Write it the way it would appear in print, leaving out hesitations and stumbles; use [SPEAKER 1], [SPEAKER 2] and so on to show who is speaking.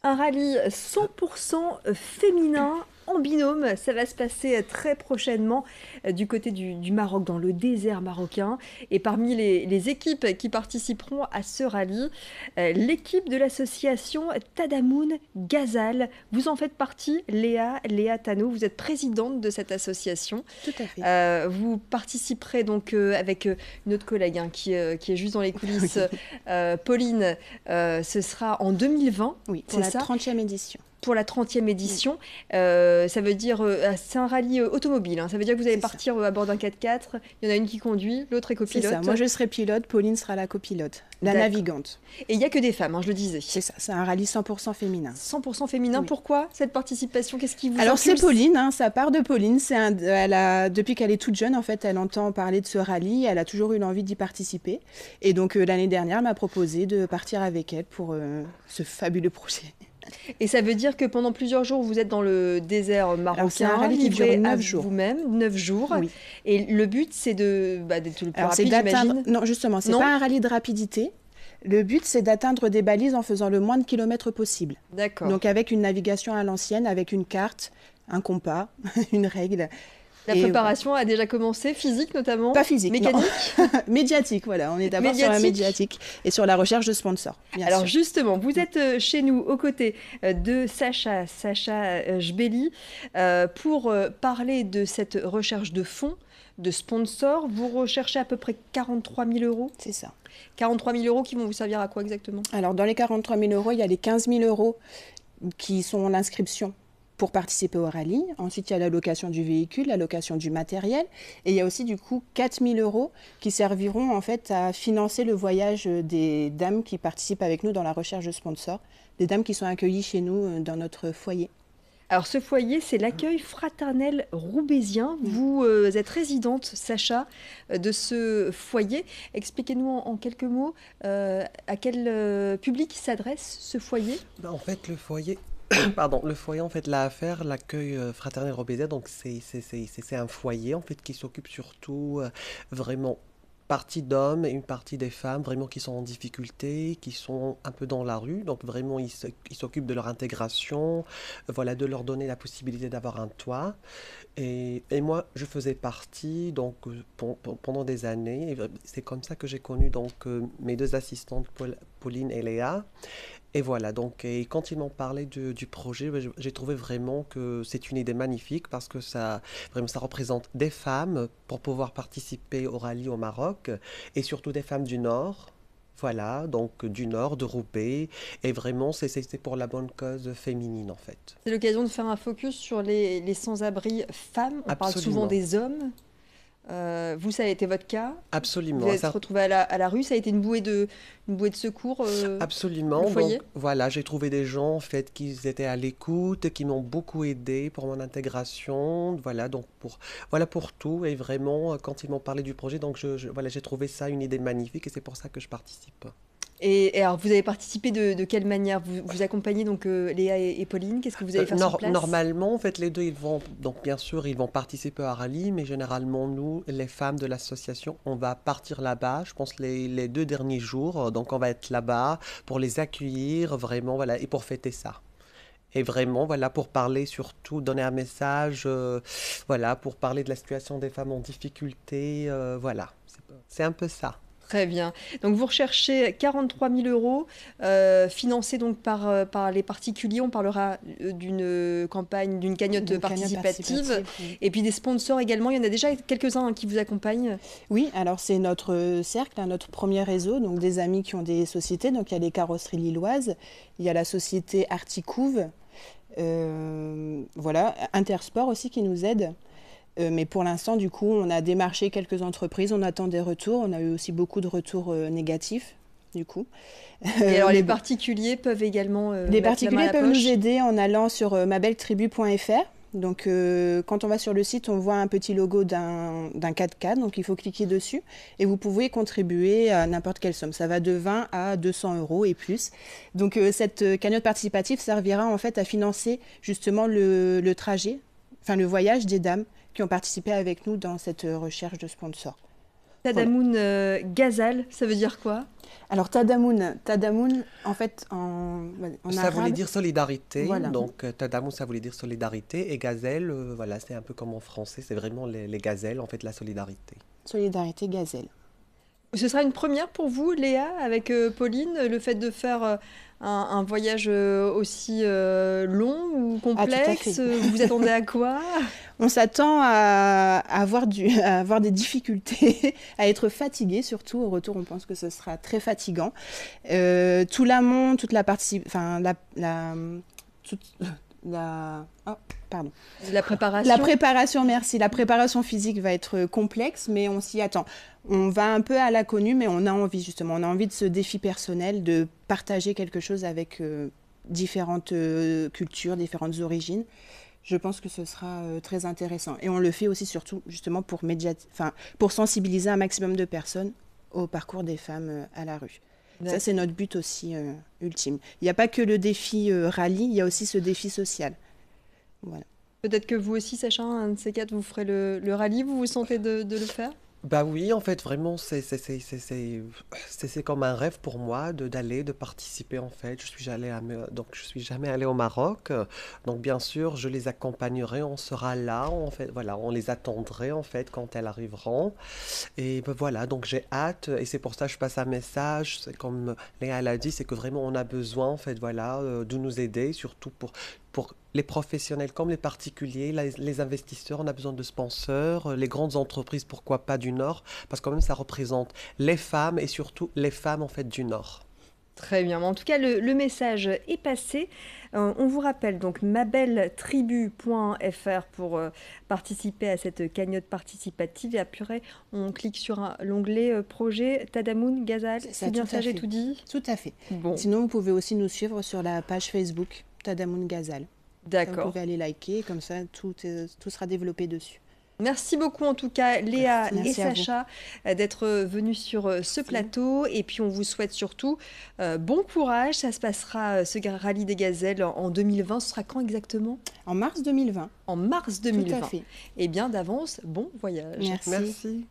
[SPEAKER 1] Un rallye 100% féminin en binôme, ça va se passer très prochainement du côté du Maroc, dans le désert marocain. Et parmi les équipes qui participeront à ce rallye, l'équipe de l'association Tadamoun Ghazal. Vous en faites partie, Léa Tano, vous êtes présidente de cette association.
[SPEAKER 2] Tout à fait.
[SPEAKER 1] Vous participerez donc avec une autre collègue qui est juste dans les coulisses, Pauline. Ce sera en 2020.
[SPEAKER 2] Oui, pour la 30e édition.
[SPEAKER 1] Pour la 30e édition, ça veut dire, c'est un rallye automobile, hein. Ça veut dire que vous allez partir à bord d'un 4x4, il y en a une qui conduit, l'autre est copilote.
[SPEAKER 2] C'est ça, moi je serai pilote, Pauline sera la copilote, la navigante.
[SPEAKER 1] Et il n'y a que des femmes, hein, je le disais.
[SPEAKER 2] C'est ça, c'est un rallye 100% féminin.
[SPEAKER 1] 100% féminin, oui. Pourquoi cette participation? Qu'est-ce qui vous
[SPEAKER 2] Alors
[SPEAKER 1] impulse?
[SPEAKER 2] c'est Pauline, hein, ça part de Pauline, depuis qu'elle est toute jeune, en fait, elle entend parler de ce rallye, elle a toujours eu l'envie d'y participer. Et donc l'année dernière, elle m'a proposé de partir avec elle pour ce fabuleux projet.
[SPEAKER 1] Et ça veut dire que pendant plusieurs jours, vous êtes dans le désert marocain.
[SPEAKER 2] C'est un rallye qui dure 9 jours.
[SPEAKER 1] Vous-même, 9 jours.
[SPEAKER 2] Oui.
[SPEAKER 1] Et le but, c'est d'être le plus rapide, j'imagine.
[SPEAKER 2] Non, justement, c'est pas un rallye de rapidité. Le but, c'est d'atteindre des balises en faisant le moins de kilomètres possible.
[SPEAKER 1] D'accord.
[SPEAKER 2] Donc avec une navigation à l'ancienne, avec une carte, un compas, une règle.
[SPEAKER 1] La préparation a déjà commencé, physique notamment?
[SPEAKER 2] Pas physique,
[SPEAKER 1] mécanique?
[SPEAKER 2] Médiatique, voilà. On est d'abord sur la médiatique et sur la recherche de sponsors.
[SPEAKER 1] Alors justement, vous êtes chez nous aux côtés de Sacha Jbeli pour parler de cette recherche de fonds, de sponsors. Vous recherchez à peu près 43 000 euros?
[SPEAKER 2] C'est ça.
[SPEAKER 1] 43 000 euros qui vont vous servir à quoi exactement?
[SPEAKER 2] Alors dans les 43 000 euros, il y a les 15 000 euros qui sont l'inscription pour participer au rallye. Ensuite, il y a la location du véhicule, la location du matériel. Et il y a aussi, du coup, 4 000 euros qui serviront, en fait, à financer le voyage des dames qui participent avec nous dans la recherche de sponsors. Des dames qui sont accueillies chez nous dans notre foyer.
[SPEAKER 1] Alors, ce foyer, c'est l'accueil fraternel roubaisien. Vous êtes résidente, Sacha, de ce foyer. Expliquez-nous en quelques mots à quel public s'adresse ce foyer?
[SPEAKER 3] En fait, le foyer... Pardon, le foyer en fait l'a affaire, l'accueil fraternel roubaisien, donc c'est un foyer en fait qui s'occupe surtout vraiment partie d'hommes et une partie des femmes vraiment qui sont en difficulté, qui sont un peu dans la rue, donc vraiment ils s'occupent de leur intégration, voilà, de leur donner la possibilité d'avoir un toit. Et moi je faisais partie donc pendant des années, et c'est comme ça que j'ai connu donc mes deux assistantes Pauline et Léa. Et voilà, donc et quand ils m'ont parlé du projet, j'ai trouvé vraiment que c'est une idée magnifique parce que ça représente des femmes pour pouvoir participer au rallye au Maroc et surtout des femmes du Nord. Voilà, donc du Nord, de Roubaix, et vraiment c'est pour la bonne cause féminine en fait.
[SPEAKER 1] C'est l'occasion de faire un focus sur les sans-abri femmes. On parle souvent des hommes. Vous, ça a été votre cas?
[SPEAKER 3] Absolument.
[SPEAKER 1] Vous êtes retrouvé à la rue, ça a été une bouée de secours?
[SPEAKER 3] Absolument.
[SPEAKER 1] Le foyer?
[SPEAKER 3] Donc, voilà, j'ai trouvé des gens en fait qui étaient à l'écoute, qui m'ont beaucoup aidé pour mon intégration. Voilà, donc pour tout. Et vraiment, quand ils m'ont parlé du projet, donc voilà, j'ai trouvé ça une idée magnifique et c'est pour ça que je participe.
[SPEAKER 1] Et alors, vous avez participé de quelle manière? Vous accompagnez donc Léa et Pauline? Qu'est-ce que vous allez faire sur place?
[SPEAKER 3] Normalement, en fait, les deux, donc bien sûr, ils vont participer à rallye, mais généralement, nous, les femmes de l'association, on va partir là-bas, je pense, les 2 derniers jours. Donc, on va être là-bas pour les accueillir, vraiment, voilà, et pour fêter ça. Et vraiment, voilà, pour parler surtout, donner un message, voilà, pour parler de la situation des femmes en difficulté, voilà, c'est un peu ça.
[SPEAKER 1] Très bien. Donc vous recherchez 43 000 euros financés donc par les particuliers. On parlera d'une campagne, d'une cagnotte participative. Oui. Et puis des sponsors également. Il y en a déjà quelques-uns qui vous accompagnent.
[SPEAKER 2] Oui, alors c'est notre cercle, notre premier réseau, donc des amis qui ont des sociétés. Donc il y a les carrosseries lilloises, il y a la société Articouve, voilà, Intersport aussi qui nous aide. Mais pour l'instant, du coup, on a démarché quelques entreprises, on attend des retours. On a eu aussi beaucoup de retours négatifs, du coup.
[SPEAKER 1] Et alors, les particuliers peuvent également
[SPEAKER 2] les particuliers peuvent nous aider en allant sur mabelletribu.fr. Donc, quand on va sur le site, on voit un petit logo d'un 4x4. Donc, il faut cliquer dessus. Et vous pouvez contribuer à n'importe quelle somme. Ça va de 20 à 200 euros et plus. Donc, cette cagnotte participative servira en fait à financer justement le trajet, enfin le voyage des dames qui ont participé avec nous dans cette recherche de sponsors. Voilà.
[SPEAKER 1] Tadamoun Ghazal, ça veut dire quoi?
[SPEAKER 2] Alors Tadamoun, en fait, en
[SPEAKER 3] Ça voulait
[SPEAKER 2] arabe,
[SPEAKER 3] dire solidarité,
[SPEAKER 2] voilà.
[SPEAKER 3] donc Tadamoun, ça voulait dire solidarité, et gazelle, voilà, c'est un peu comme en français, c'est vraiment les gazelles, en fait, la solidarité.
[SPEAKER 2] Solidarité gazelle.
[SPEAKER 1] Ce sera une première pour vous, Léa, avec Pauline, le fait de faire un voyage aussi long ou
[SPEAKER 2] Ah, tout à
[SPEAKER 1] complexe.
[SPEAKER 2] fait.
[SPEAKER 1] Vous vous attendez à quoi?
[SPEAKER 2] On s'attend à avoir des difficultés, à être fatigué surtout. Au retour, on pense que ce sera très fatigant. Tout l'amont, toute la partie, enfin toute oh, pardon.
[SPEAKER 1] La préparation.
[SPEAKER 2] La préparation, merci. La préparation physique va être complexe, mais on s'y attend. On va un peu à l'inconnu, mais on a envie justement. On a envie de ce défi personnel, de partager quelque chose avec différentes cultures, différentes origines. Je pense que ce sera très intéressant. Et on le fait aussi surtout justement pour sensibiliser un maximum de personnes au parcours des femmes à la rue. Ça, c'est notre but aussi ultime. Il n'y a pas que le défi rallye, il y a aussi ce défi social. Voilà.
[SPEAKER 1] Peut-être que vous aussi, Sacha, un de ces quatre, vous ferez le rallye. Vous vous sentez de le faire?
[SPEAKER 3] Bah oui, en fait, vraiment, c'est comme un rêve pour moi de participer, en fait. Donc, je suis jamais allé au Maroc. Donc, bien sûr, je les accompagnerai, on sera là, en fait, voilà, on les attendrait, en fait, quand elles arriveront. Et ben voilà, donc j'ai hâte, et c'est pour ça que je passe un message, c'est comme Léa l'a dit, c'est que vraiment on a besoin, en fait, voilà, de nous aider, surtout pour les professionnels comme les particuliers, les investisseurs, on a besoin de sponsors, les grandes entreprises, pourquoi pas du Nord, parce que quand même ça représente les femmes et surtout les femmes en fait du Nord.
[SPEAKER 1] Très bien. En tout cas, le message est passé. On vous rappelle donc mabelletribu.fr pour participer à cette cagnotte participative. Et après, on clique sur l'onglet projet Tadamoun Ghazal. C'est bien ça, j'ai tout dit?
[SPEAKER 2] Tout à fait.
[SPEAKER 1] Bon,
[SPEAKER 2] Sinon, vous pouvez aussi nous suivre sur la page Facebook Tadamoun Ghazal. Vous
[SPEAKER 1] d'accord.
[SPEAKER 2] pouvez aller liker, comme ça tout sera développé dessus.
[SPEAKER 1] Merci beaucoup en tout cas Léa et
[SPEAKER 2] Merci à vous.
[SPEAKER 1] Sacha d'être venus sur ce plateau et puis on vous souhaite surtout bon courage. Ça se passera ce rallye des gazelles en 2020. Ce sera quand exactement?
[SPEAKER 2] En mars 2020.
[SPEAKER 1] En mars
[SPEAKER 2] Tout à
[SPEAKER 1] 2020.
[SPEAKER 2] fait.
[SPEAKER 1] Eh bien d'avance, bon voyage.
[SPEAKER 2] Merci.
[SPEAKER 3] Merci.